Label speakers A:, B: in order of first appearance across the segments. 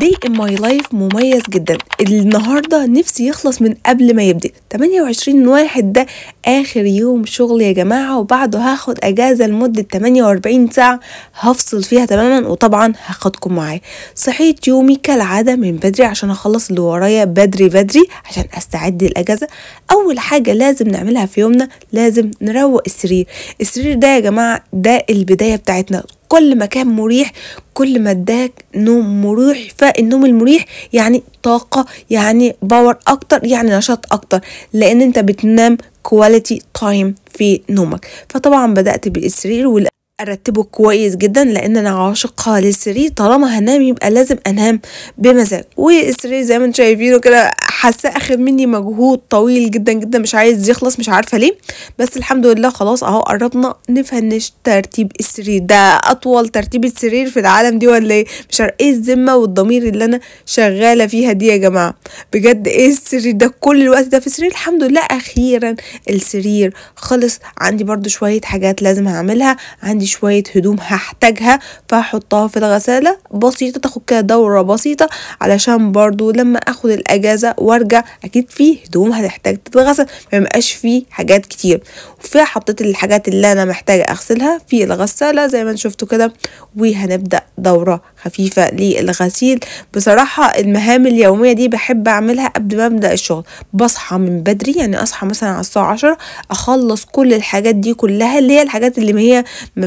A: day in my life مميز جدا. النهارده نفسي يخلص من قبل ما يبدأ. 28/1 ده آخر يوم شغل يا جماعة، وبعده هاخد أجازة لمدة 48 ساعة هفصل فيها تماما، وطبعا هاخدكم معايا. صحيت يومي كالعادة من بدري عشان أخلص اللي ورايا بدري عشان أستعد للأجازة. أول حاجة لازم نعملها في يومنا لازم نروق السرير. السرير ده يا جماعة ده البداية بتاعتنا. كل ما كان مريح كل ما اداك نوم مريح، فالنوم المريح يعني طاقة، يعني باور اكتر، يعني نشاط اكتر، لان انت بتنام كواليتي تايم في نومك. فطبعا بدأت بالسرير ارتبه كويس جدا، لان انا عاشقة للسرير. طالما هنام يبقى لازم انام بمزاج. والسرير زي ما انتم شايفينه كده حاسه اخد مني مجهود طويل جدا مش عايز يخلص، مش عارفه ليه، بس الحمد لله خلاص اهو قربنا نفنش ترتيب السرير. ده اطول ترتيب سرير في العالم دي ولا ايه؟ مش عارف ايه الذمه والضمير اللي انا شغاله فيها دي يا جماعه. بجد ايه السرير ده كل الوقت ده في السرير؟ الحمد لله اخيرا السرير خلص. عندي برضو شويه حاجات لازم هعملها، عندي شوية هدوم هحتاجها فهحطها في الغسالة بسيطة، تاخد كده دورة بسيطة علشان برضو لما اخد الاجازة وارجع اكيد فيه هدوم هتحتاج تتغسل، ميبقاش فيه حاجات كتير. وفيها حطيت الحاجات اللي انا محتاجة اغسلها في الغسالة زي ما شفتوا كده، وهنبدأ دورة خفيفة للغسيل. بصراحة المهام اليومية دي بحب اعملها قبل ما ابدأ الشغل. بصحى من بدري، يعني اصحى مثلا على الساعة 10 اخلص كل الحاجات دي كلها، اللي هي الحاجات اللي هي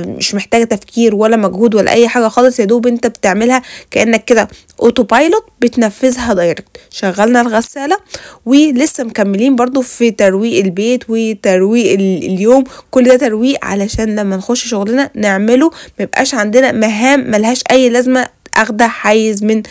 A: مش محتاجة تفكير ولا مجهود ولا اي حاجة خالص، يا دوب انت بتعملها كأنك كده اوتو بايلوت بتنفذها دايركت. شغلنا الغسالة ولسه مكملين برضو في ترويق البيت وترويق اليوم. كل ده ترويق علشان لما نخش شغلنا نعمله، ميبقاش عندنا مهام ملهاش اي لازمة اخدها حيز من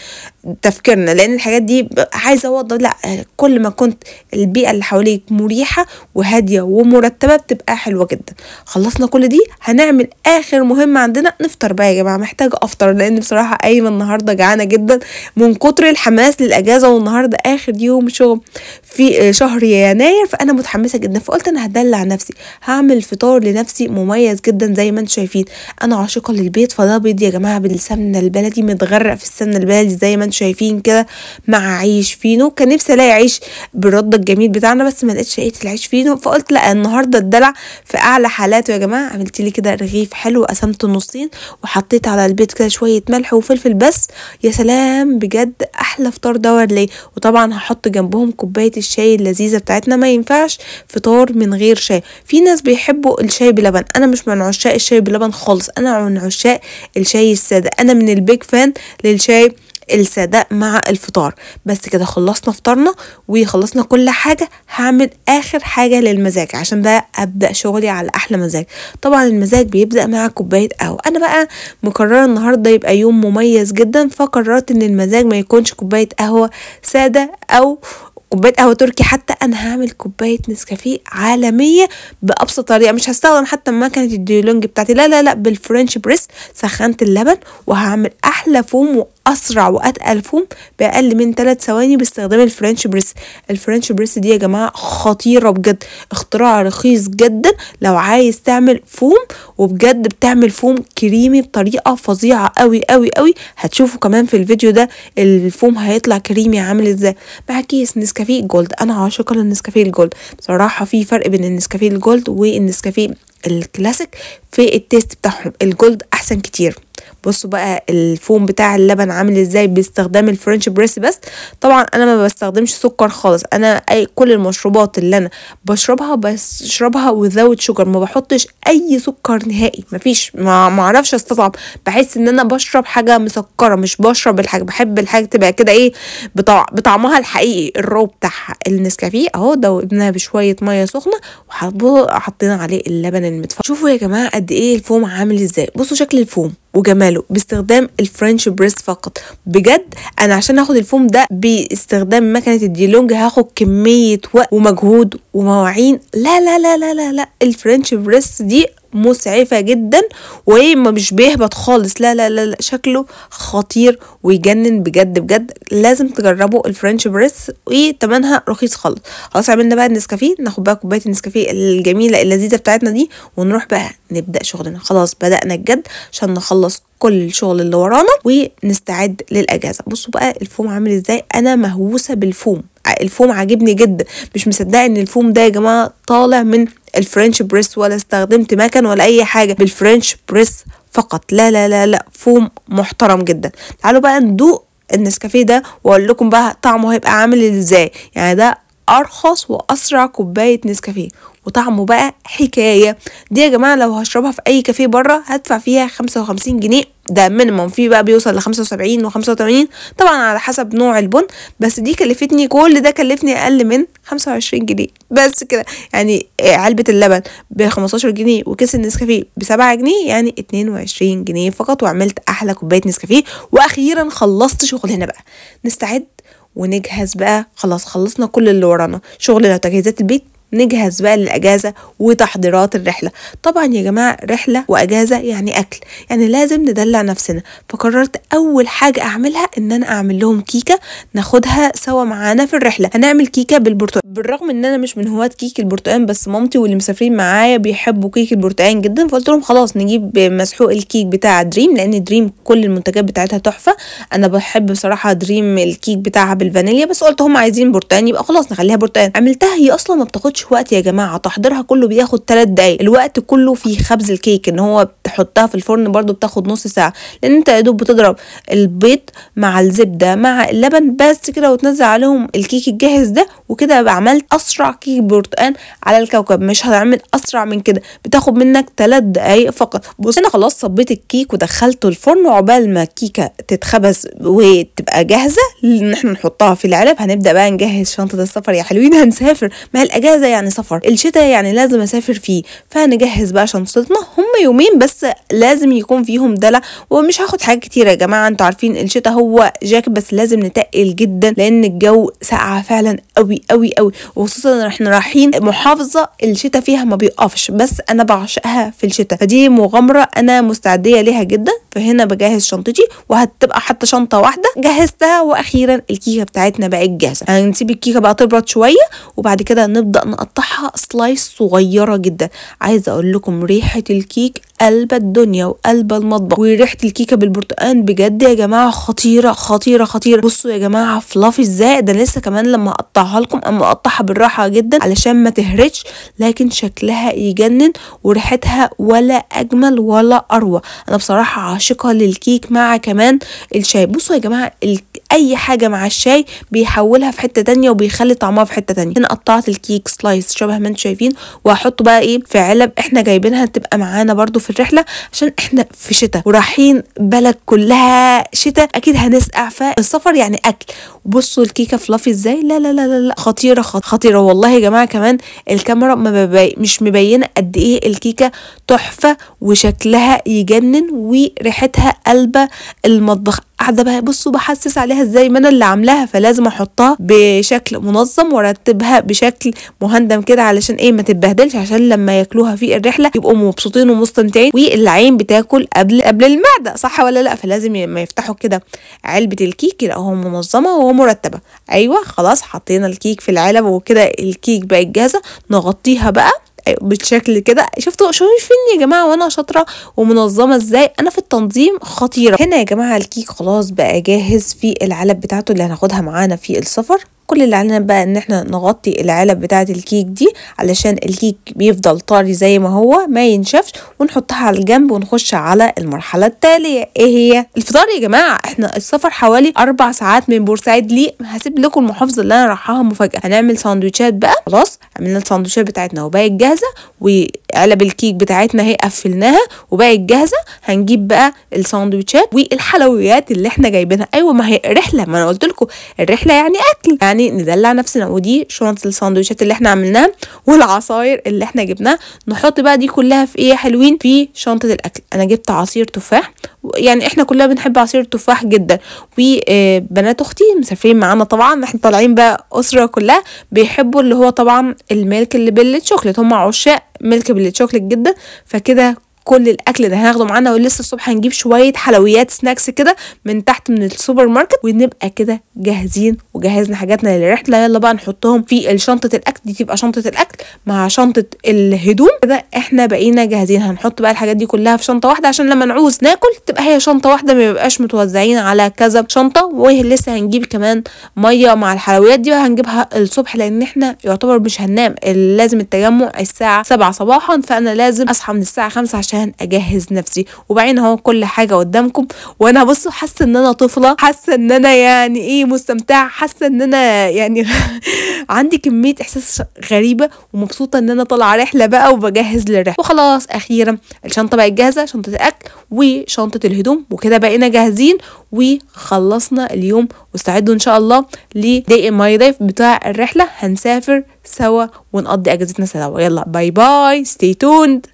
A: تفكيرنا، لان الحاجات دي عايزه اوضح. لا، كل ما كنت البيئه اللي حواليك مريحه وهاديه ومرتبه بتبقى حلوه جدا. خلصنا كل دي هنعمل اخر مهمه عندنا، نفطر بقى يا جماعه. محتاجه افطر لان بصراحه قايمه النهارده جعانه جدا من كتر الحماس للاجازه، والنهارده اخر يوم شغل في شهر يناير، فانا متحمسه جدا. فقلت انا هدلع نفسي، هعمل فطار لنفسي مميز جدا زي ما انتم شايفين. انا عاشقه للبيض، فده بيض يا جماعه بالسمنه البلدي، متغرق في السمنه البلدي زي ما انتم شايفين كده، مع عيش فينو. كان نفسي الاقي عيش بالرد الجميل بتاعنا بس ما لقيتش، لقيت العيش فينو. فقلت لا، النهارده الدلع في اعلى حالاته يا جماعه. عملت لي كده رغيف حلو قسمته نصين، وحطيت على البيض كده شويه ملح وفلفل بس. يا سلام، بجد احلى فطار ده ولا ايه؟ وطبعا هحط جنبهم كوبايه الشاي اللذيذه بتاعتنا. ما ينفعش فطار من غير شاي. في ناس بيحبوا الشاي بلبن، انا مش من عشاق الشاي بلبن خالص، انا من عشاق الشاي الساده. انا من البيج فان للشاي السادة مع الفطار. بس كده خلصنا فطارنا وخلصنا كل حاجة. هعمل اخر حاجة للمزاج عشان بقى ابدأ شغلي على احلى مزاج. طبعا المزاج بيبدأ مع كوباية قهوة. انا بقى مقررة النهاردة يبقى يوم مميز جدا، فقررت ان المزاج ما يكونش كوباية قهوة سادة او كوبايه قهوه تركي، حتى انا هعمل كوبايه نسكافيه عالميه بابسط طريقه. مش هستخدم حتى مكنه الديولونج بتاعتي، لا بالفرنش بريس. سخنت اللبن وهعمل احلى فوم، اسرع واتقل فوم باقل من 3 ثواني باستخدام الفرنش بريس. الفرنش بريس دي يا جماعه خطيره بجد، اختراع رخيص جدا لو عايز تعمل فوم، وبجد بتعمل فوم كريمي بطريقه فظيعه قوي قوي قوي. هتشوفوا كمان في الفيديو ده الفوم هيطلع كريمي عامل ازاي. مع كيس نسكافيه جولد، انا عاشقه للنسكافيه الجولد. بصراحه في فرق بين النسكافيه الجولد والنسكافيه الكلاسيك في التيست بتاعهم. الجولد احسن كتير. بصوا بقى الفوم بتاع اللبن عامل ازاي باستخدام الفرنش بريس. بس طبعا انا ما بستخدمش سكر خالص. انا كل المشروبات اللي انا بشربها وذاوت شوجر، ما بحطش اي سكر نهائي. مفيش، ما اعرفش استطعم، بحس ان انا بشرب حاجه مسكره، مش بشرب الحاجه. بحب الحاجه تبقى كده ايه بطعمها الحقيقي الرو بتاعها. النسكافيه اهو دوبناها بشويه ميه سخنه وحطينا عليه اللبن المدفون. شوفوا يا جماعه قد ايه الفوم عامل ازاي. بصوا شكل الفوم وجماله باستخدام الفرنش بريس فقط. بجد انا عشان اخد الفوم ده باستخدام مكنه الديلونج هاخد كميه وقت ومجهود ومواعين. لا الفرنش بريس دي مسعفه جدا ومش بيهبط خالص، لا لا لا, لا. شكله خطير ويجنن بجد بجد. لازم تجربوا الفرنش بريس وتمنها رخيص خالص. خلاص عملنا بقى النسكافيه، ناخد بقى كوبايه النسكافيه الجميله اللذيذه بتاعتنا دي ونروح بقى نبدا شغلنا. خلاص بدانا الجد عشان نخلص كل الشغل اللي ورانا ونستعد للاجازه. بصوا بقى الفوم عامل ازاي، انا مهووسه بالفوم، الفوم عاجبني جدا، مش مصدقه ان الفوم ده يا جماعه طالع من الفرنش بريس، ولا استخدمت مكن ولا اي حاجه، بالفرنش بريس فقط. لا لا لا لا فوم محترم جدا. تعالوا بقى ندوق النسكافيه ده واقول لكم بقى طعمه هيبقى عامل ازاي. يعني ده ارخص واسرع كوبايه نسكافيه وطعمه بقى حكايه. دي يا جماعه لو هشربها في اي كافيه بره هدفع فيها 55 جنيه، ده مينيمم، فيه بقى بيوصل ل 75 و85 طبعا على حسب نوع البن. بس دي كلفتني، كل ده كلفني اقل من 25 جنيه بس كده. يعني علبه اللبن ب 15 جنيه وكيس النسكافيه ب 7 جنيه، يعني 22 جنيه فقط، وعملت احلى كوبايه نسكافيه. واخيرا خلصت شغلنا بقى، نستعد ونجهز بقى. خلاص خلصنا كل اللي ورانا، شغلنا وتجهيزات البيت، نجهز بقى للأجازة وتحضيرات الرحلة. طبعا يا جماعة رحلة وأجازة يعني أكل، يعني لازم ندلع نفسنا. فقررت أول حاجة أعملها إن أنا أعمل لهم كيكة ناخدها سوا معانا في الرحلة. هنعمل كيكة بالبرتقال، بالرغم إن أنا مش من هواة كيك البرتقال، بس مامتي واللي مسافرين معايا بيحبوا كيك البرتقال جدا، فقلت لهم خلاص نجيب مسحوق الكيك بتاع دريم، لأن دريم كل المنتجات بتاعتها تحفة. أنا بحب بصراحة دريم الكيك بتاعها بالفانيليا، بس قلت هم عايزين برتقال يبقى خلاص نخليها برتقال. عملتها، هي أصلا ما بتاخدش وقت يا جماعه، تحضيرها كله بياخد 3 دقايق، الوقت كله في خبز الكيك، ان هو تحطها في الفرن برضو بتاخد نص ساعه، لان انت يا دوب بتضرب البيض مع الزبده مع اللبن بس كده وتنزل عليهم الكيك الجاهز ده، وكده بقى عملت اسرع كيك برتقال على الكوكب. مش هتعمل اسرع من كده، بتاخد منك 3 دقايق فقط. بص انا خلاص صبيت الكيك ودخلته الفرن، وعقبال ما الكيكه تتخبز وتبقى جاهزه ان احنا نحطها في العلب، هنبدا بقى نجهز شنطه السفر يا حلوين. هنسافر، ما الاجازه يعني سفر، الشتاء يعني لازم اسافر فيه، فهنجهز بقى شنطتنا. هم يومين بس لازم يكون فيهم دلع، ومش هاخد حاجات كتيره يا جماعه. انتوا عارفين الشتاء هو جاكيت بس لازم نتقل جدا، لان الجو ساقعه فعلا قوي قوي قوي، وخصوصا احنا رايحين محافظه الشتاء فيها ما بيقفش، بس انا بعشقها في الشتاء، فدي مغامره انا مستعديه ليها جدا. فهنا بجهز شنطتي، وهتبقى حتى شنطه واحده جهزتها. واخيرا الكيكه بتاعتنا بقت جاهزه. هنسيب الكيكه بقى تبرد شويه، وبعد كده نبدا نقطعها سلايس صغيره جدا. عايزه اقول لكم ريحه الكيك قلب الدنيا وقلب المطبخ، وريحه الكيكه بالبرتقال بجد يا جماعه خطيره خطيره خطيره. بصوا يا جماعه فلافي ازاي، ده لسه كمان لما اقطعها لكم اما اقطعها بالراحه جدا علشان ما تهرش، لكن شكلها يجنن وريحتها ولا اجمل ولا اروع. انا بصراحه عاشقه للكيك مع كمان الشاي. بصوا يا جماعه اي حاجه مع الشاي بيحولها في حته تانية وبيخلي طعمها في حته تانية. هنا قطعت الكيك سلايس شبه ما انتم شايفين، وهحطه بقى ايه في علب احنا جايبينها تبقى معانا برضو في الرحله، عشان احنا في شتاء ورايحين بلد كلها شتاء، اكيد هنسقع، فالسفر يعني اكل. بصوا الكيكه فلافي ازاي، لا لا لا لا, لا. خطيره خطيره والله يا جماعه. كمان الكاميرا مش مبينه قد ايه الكيكه تحفه، وشكلها يجنن، وريحتها قلبه المطبخ. قاعده بقى بصوا بحسس عليها ازاي، ما انا اللي عاملاها، فلازم احطها بشكل منظم وارتبها بشكل مهندم كده علشان ايه ما تتبهدلش، عشان لما ياكلوها في الرحله يبقوا مبسوطين ومستمتعين. والعين بتاكل قبل المعده، صح ولا لا؟ فلازم لما يفتحوا كده علبه الكيك يلاقوها منظمه ومرتبه. ايوه خلاص حطينا الكيك في العلب وكده الكيك بقت جاهزه. نغطيها بقى بالشكل كده. شفتوا شايفين يا جماعه وانا شاطره ومنظمه ازاي؟ انا في التنظيم خطيره. هنا يا جماعه الكيك خلاص بقى جاهز في العلب بتاعته اللي هناخدها معانا في السفر. كل اللي علينا بقى ان احنا نغطي العلب بتاعه الكيك دي علشان الكيك بيفضل طري زي ما هو ما ينشفش، ونحطها على الجنب ونخش على المرحله التاليه. ايه هي؟ الفطار يا جماعه. احنا السفر حوالي 4 ساعات من بورسعيد. ليه؟ هسيب لكم المحافظه اللي انا رايحاها مفاجاه. هنعمل ساندوتشات بقى. خلاص عملنا الساندوتشات بتاعتنا وبقت جاهزه، وعلب الكيك بتاعتنا اهي قفلناها وبقت جاهزه. هنجيب بقى الساندوتشات والحلويات اللي احنا جايبينها. ايوه ما هي رحله، ما انا قلت لكم الرحله يعني اكل، يعني ندلع نفسنا. ودي شنطه الساندوتشات اللي احنا عملناها والعصاير اللي احنا جبناها. نحط بقى دي كلها في ايه يا حلوين؟ في شنطه الاكل. انا جبت عصير تفاح، يعني احنا كلنا بنحب عصير التفاح جدا، وبنات اختي مسافرين معانا طبعا، احنا طالعين بقى اسره كلها بيحبوا اللي هو طبعا الميلك اللي بالشوكليت، هم عشاق ميلك بالشوكليت جدا. فكده كل الاكل اللي هناخده معانا، ولسه الصبح هنجيب شويه حلويات سناكس كده من تحت من السوبر ماركت، ونبقى كده جاهزين وجهزنا حاجاتنا للرحله. يلا بقى نحطهم في شنطه الاكل دي، تبقى شنطه الاكل مع شنطه الهدوم كده احنا بقينا جاهزين. هنحط بقى الحاجات دي كلها في شنطه واحده عشان لما نعوز ناكل تبقى هي شنطه واحده، ما يبقاش متوزعين على كذا شنطه. ولسه هنجيب كمان ميه مع الحلويات دي، وهنجيبها الصبح لان احنا يعتبر مش هننام، لازم التجمع الساعه 7 صباحا، فانا لازم اصحى من الساعه 5 عشان اجهز نفسي. وبعدين اهو كل حاجه قدامكم، وانا بصوا حاسه ان انا طفله، حاسه ان انا يعني ايه مستمتعه، حاسه ان انا يعني عندي كميه احساس غريبه ومبسوطه ان انا طالعه رحله بقى وبجهز للرحله. وخلاص اخيرا الشنطه بقت جاهزه، شنطه الاكل وشنطه الهدوم، وكده بقينا جاهزين وخلصنا اليوم. واستعدوا ان شاء الله لداي ماي لايف بتاع الرحله، هنسافر سوا ونقضي اجازتنا سوا. يلا باي باي، ستي توند.